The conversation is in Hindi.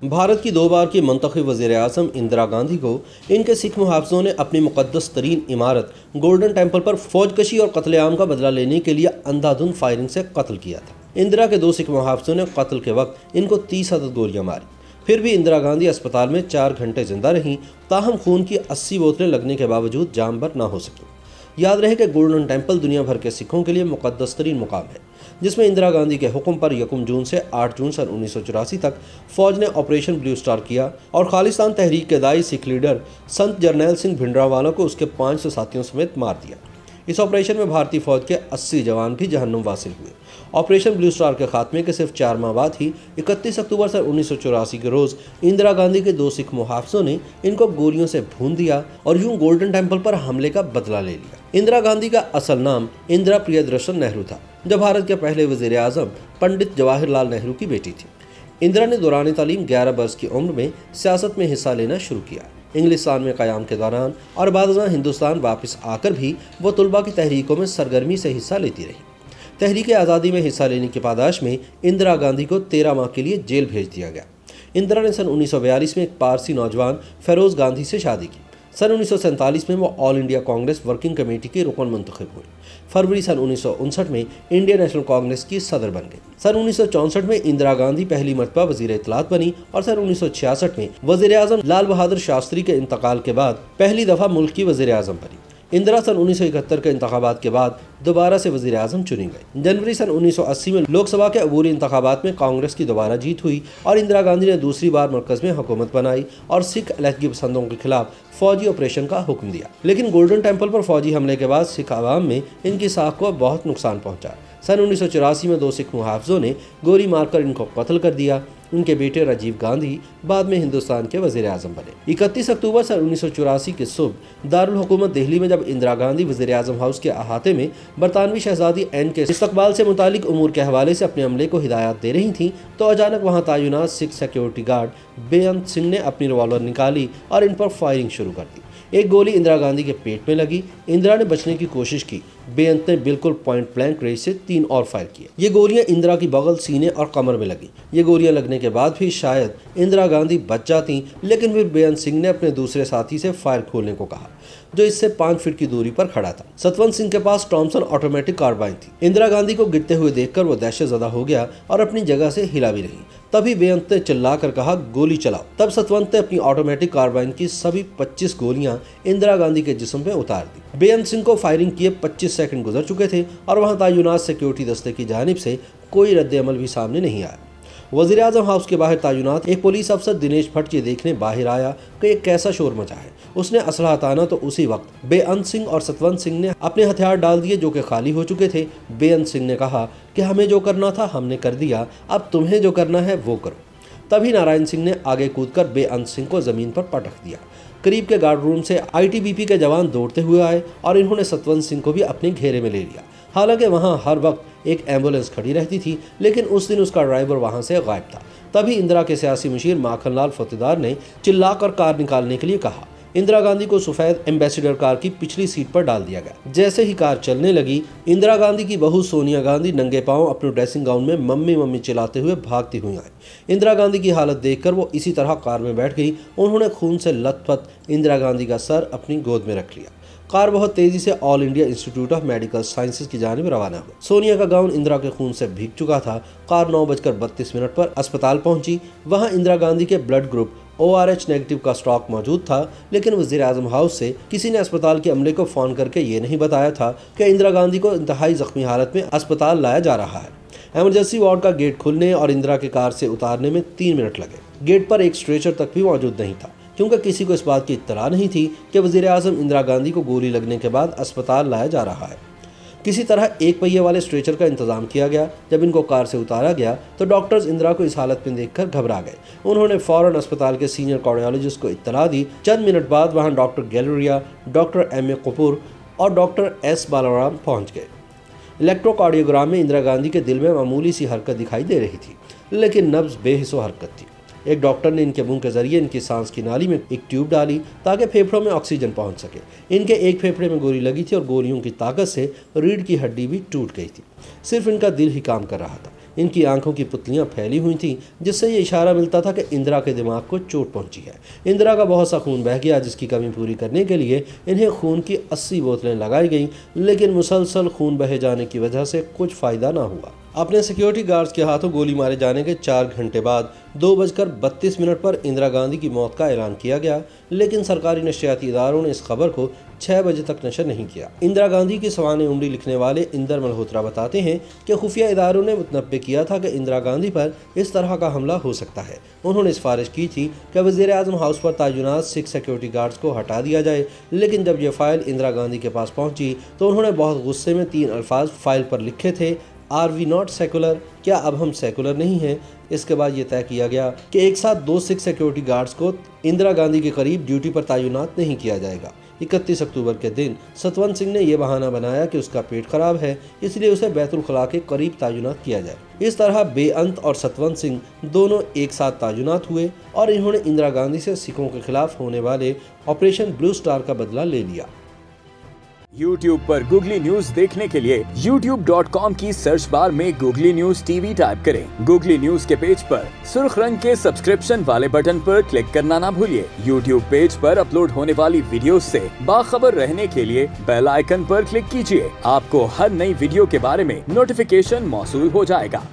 भारत की 2 बार की मुंतखब वज़ीर-ए-आज़म इंदिरा गांधी को इनके सिख मुहाफ़िज़ों ने अपनी मुक़द्दस तरीन इमारत गोल्डन टेम्पल पर फौजकशी और कत्लेआम का बदला लेने के लिए अंधाधुंध फायरिंग से कत्ल किया था। इंदिरा के 2 सिख मुहाफ़िज़ों ने कत्ल के वक्त इनको 30 अदद गोलियां मारी। फिर भी इंदिरा गांधी अस्पताल में 4 घंटे जिंदा रहीं, ताहम खून की 80 बोतलें लगने के बावजूद जान बर न हो सकी। याद रहे कि गोल्डन टेम्पल दुनिया भर के सिखों के लिए मुक़द्दस तरीन मुकाम है, जिसमें इंदिरा गांधी के हुक्म पर 1 जून से 8 जून सन 1984 तक फौज ने ऑपरेशन ब्लू स्टार किया और खालिस्तान तहरीक के दाई सिख लीडर संत जरनैल सिंह भिंडरावाला को उसके 500 साथियों समेत मार दिया। इस ऑपरेशन में भारतीय फौज के 80 जवान भी जहन्नुम वासिल हुए। ऑपरेशन ब्लू स्टार के खात्मे के सिर्फ 4 माह बाद ही 31 अक्टूबर सन 1984 के रोज इंदिरा गांधी के 2 सिख मुहाफ़िज़ों ने इनको गोलियों से भून दिया और यूं गोल्डन टेम्पल पर हमले का बदला ले लिया। इंदिरा गांधी का असल नाम इंदिरा प्रियदर्शन नेहरू था, जो भारत के पहले वज़ीर-ए-आज़म पंडित जवाहरलाल नेहरू की बेटी थी। इंदिरा ने दौरान तालीम 11 वर्ष की उम्र में सियासत में हिस्सा लेना शुरू किया। इंग्लिस्तान में क़याम के दौरान और बाद हिंदुस्तान वापस आकर भी वो तुलबा की तहरीकों में सरगर्मी से हिस्सा लेती रही। तहरीक आज़ादी में हिस्सा लेने की पादाश में इंदिरा गांधी को 13 माह के लिए जेल भेज दिया गया। इंदिरा ने सन 1942 में एक पारसी नौजवान फेरोज गांधी से शादी की। सन 1947 में वो all India Congress working committee की रुकन मुंतखब हुई। फरवरी सन 1959 में इंडियन नेशनल कांग्रेस की सदर बन गई। सन 1964 में इंदिरा गांधी पहली मरतबा वज़ीर इत्तलात बनी और सन 1966 में वज़ीर-ए-आज़म लाल बहादुर शास्त्री के इंतकाल के बाद पहली दफ़ा मुल्क की वज़ीर-ए-आज़म बनी। इंदिरा सन 1971 के इंतखाबात के बाद दोबारा से वज़ीर-ए-आज़म चुनी गई। जनवरी सन 1980 में लोकसभा के अबूरी इंतखाबात में कांग्रेस की दोबारा जीत हुई और इंदिरा गांधी ने दूसरी बार मरकज़ में हुकूमत बनाई और सिख अलहदगी पसंदों के खिलाफ फौजी ऑपरेशन का हुक्म दिया। लेकिन गोल्डन टेम्पल पर फौजी हमले के बाद सिख आवाम में इनकी साख को बहुत नुकसान पहुंचा। सन 1984 में 2 सिख मुहाफ़िज़ों ने गोली मारकर इनको कत्ल कर दिया। उनके बेटे राजीव गांधी बाद में हिंदुस्तान के वज़ीर-ए-आज़म बने। 31 अक्टूबर सन 1984 की सुबह दारुल हुकूमत दिल्ली में जब इंदिरा गांधी वज़ीर-ए-आज़म हाउस के अहाते में बरतानवी शहजादी एन के इस्तकबाल से मुतालिक उमूर के हवाले से अपने अमले को हिदायत दे रही थीं, तो अचानक वहां तैनात सिख सिक्योरिटी गार्ड बेअंत सिंह ने अपनी रिवॉल्वर निकाली और इन पर फायरिंग शुरू कर दी। एक गोली इंदिरा गांधी के पेट में लगी। इंदिरा ने बचने की कोशिश की। बेअंत ने बिल्कुल पॉइंट ब्लैंक रेंज से 3 और फायर किए। ये गोलियां इंदिरा की बगल, सीने और कमर में लगी। ये गोलियां लगने के बाद भी शायद इंदिरा गांधी बच जाती, लेकिन फिर बेअंत सिंह ने अपने दूसरे साथी से फायर खोलने को कहा, जो इससे 5 फीट की दूरी पर खड़ा था। सतवंत सिंह के पास टॉमसन ऑटोमेटिक कार्बाइन थी। इंदिरा गांधी को गिरते हुए देखकर वो दहशतज़दा हो गया और अपनी जगह से हिला भी नहीं। तभी बेअंत ने चिल्लाकर कहा, गोली चलाओ। तब सतवंत ने अपनी ऑटोमेटिक कार्बाइन की सभी 25 गोलियां इंदिरा गांधी के जिस्म पे उतार दी। बेअंत सिंह को फायरिंग किए 25 सेकंड गुजर चुके थे और वहां तैनात सिक्योरिटी दस्ते की जानिब से कोई रद्द-ए-अमल भी सामने नहीं आया। वज़ीर-ए-आज़म हाउस के बाहर तैनात एक पुलिस अफसर दिनेश भट्ट ये देखने बाहर आया कि एक कैसा शोर मचा है। उसने असलहा ताना तो उसी वक्त बेअंत सिंह और सतवंत सिंह ने अपने हथियार डाल दिए, जो कि खाली हो चुके थे। बेअंत सिंह ने कहा कि हमें जो करना था हमने कर दिया, अब तुम्हें जो करना है वो करो। तभी नारायण सिंह ने आगे कूदकर बेअंत सिंह को जमीन पर पटक दिया। करीब के गार्ड रूम से आईटीबीपी के जवान दौड़ते हुए आए और इन्होंने सतवंत सिंह को भी अपने घेरे में ले लिया। हालांकि वहां हर वक्त एक एम्बुलेंस खड़ी रहती थी, लेकिन उस दिन उसका ड्राइवर वहां से गायब था। तभी इंदिरा के सियासी मुशीर माखनलाल फतेदार ने चिल्लाकर कार निकालने के लिए कहा। इंदिरा गांधी को सफेद एम्बेसडर कार की पिछली सीट पर डाल दिया गया। जैसे ही कार चलने लगी, इंदिरा गांधी की बहू सोनिया गांधी नंगे पांव अपने ड्रेसिंग गाउन में मम्मी मम्मी चिल्लाते हुए भागती हुई आई। इंदिरा गांधी की हालत देखकर वो इसी तरह कार में बैठ गई। उन्होंने खून से लथपथ इंदिरा गांधी का सर अपनी गोद में रख लिया। कार बहुत तेजी से all India institute of medical sciences की जानिब रवाना हुई। सोनिया का गाउन इंदिरा के खून से भीग चुका था। कार 9:32 पर अस्पताल पहुंची। वहां इंदिरा गांधी के ब्लड ग्रुप ORH नेगेटिव का स्टॉक मौजूद था, लेकिन वज़ीर-ए-आज़म हाउस से किसी ने अस्पताल के अमले को फ़ोन करके ये नहीं बताया था कि इंदिरा गांधी को इंतहाई ज़ख्मी हालत में अस्पताल लाया जा रहा है। एमरजेंसी वार्ड का गेट खुलने और इंदिरा के कार से उतारने में 3 मिनट लगे। गेट पर एक स्ट्रेचर तक भी मौजूद नहीं था, क्योंकि किसी को इस बात की इत्तला नहीं थी कि वज़ीर-ए-आज़म इंदिरा गांधी को गोली लगने के बाद अस्पताल लाया जा रहा है। किसी तरह एक पहिए वाले स्ट्रेचर का इंतजाम किया गया। जब इनको कार से उतारा गया तो डॉक्टर्स इंदिरा को इस हालत में देखकर घबरा गए। उन्होंने फौरन अस्पताल के सीनियर कार्डियोलॉजिस्ट को इत्तला दी। चंद मिनट बाद वहां doctor Galleria, doctor M.A. Kapoor और डॉक्टर S. बालाराम पहुंच गए। इलेक्ट्रोकार्डियोग्राम में इंदिरा गांधी के दिल में मामूली सी हरकत दिखाई दे रही थी, लेकिन नब्ज बेहिस्सो हरकत थी। एक डॉक्टर ने इनके मुंह के जरिए इनकी सांस की नाली में एक ट्यूब डाली ताकि फेफड़ों में ऑक्सीजन पहुंच सके। इनके एक फेफड़े में गोली लगी थी और गोलियों की ताकत से रीढ़ की हड्डी भी टूट गई थी। सिर्फ इनका दिल ही काम कर रहा था। इनकी आंखों की पुतलियां फैली हुई थीं, जिससे ये इशारा मिलता था कि इंदिरा के दिमाग को चोट पहुंची है। इंदिरा का बहुत सा खून बह गया, जिसकी कमी पूरी करने के लिए इन्हें खून की 80 बोतलें लगाई गईं, लेकिन मुसलसल खून बहे जाने की वजह से कुछ फ़ायदा ना हुआ। अपने सिक्योरिटी गार्ड्स के हाथों गोली मारे जाने के 4 घंटे बाद 2:32 पर इंदिरा गांधी की मौत का ऐलान किया गया, लेकिन सरकारी नशरियाती इदारों ने इस खबर को 6 बजे तक नशर नहीं किया। इंदिरा गांधी की सवाने उम्री लिखने वाले इंदर मल्होत्रा बताते हैं कि खुफिया इदारों ने मुतनब्बे किया था कि इंदिरा गांधी पर इस तरह का हमला हो सकता है। उन्होंने सिफारिश की थी कि वज़ीर-ए-आज़म हाउस पर तैनात 6 सिक्योरिटी गार्ड्स को हटा दिया जाए, लेकिन जब यह फाइल इंदिरा गांधी के पास पहुंची तो उन्होंने बहुत गुस्से में 3 अल्फाज फाइल पर लिखे थे, आर वी नॉट सेकुलर, क्या अब हम सेकुलर नहीं हैं। इसके बाद ये तय किया गया कि एक साथ 2 सिक्योरिटी गार्ड्स को इंदिरा गांधी के करीब ड्यूटी पर तैनात नहीं किया जाएगा। 31 अक्टूबर के दिन सतवंत सिंह ने यह बहाना बनाया कि उसका पेट खराब है, इसलिए उसे बैतुल खला के करीब तैनात किया जाए। इस तरह बेअंत और सतवंत सिंह दोनों एक साथ तैनात हुए और इन्होंने इंदिरा गांधी से सिखों के खिलाफ होने वाले ऑपरेशन ब्लू स्टार का बदला ले लिया। YouTube पर गूगली न्यूज देखने के लिए youtube.com की सर्च बार में गूगली न्यूज टीवी टाइप करें। गूगली न्यूज के पेज पर सुर्ख रंग के सब्सक्रिप्शन वाले बटन पर क्लिक करना ना भूलिए। YouTube पेज पर अपलोड होने वाली वीडियोस से बाखबर रहने के लिए बेल आइकन पर क्लिक कीजिए। आपको हर नई वीडियो के बारे में नोटिफिकेशन मौसूल हो जाएगा।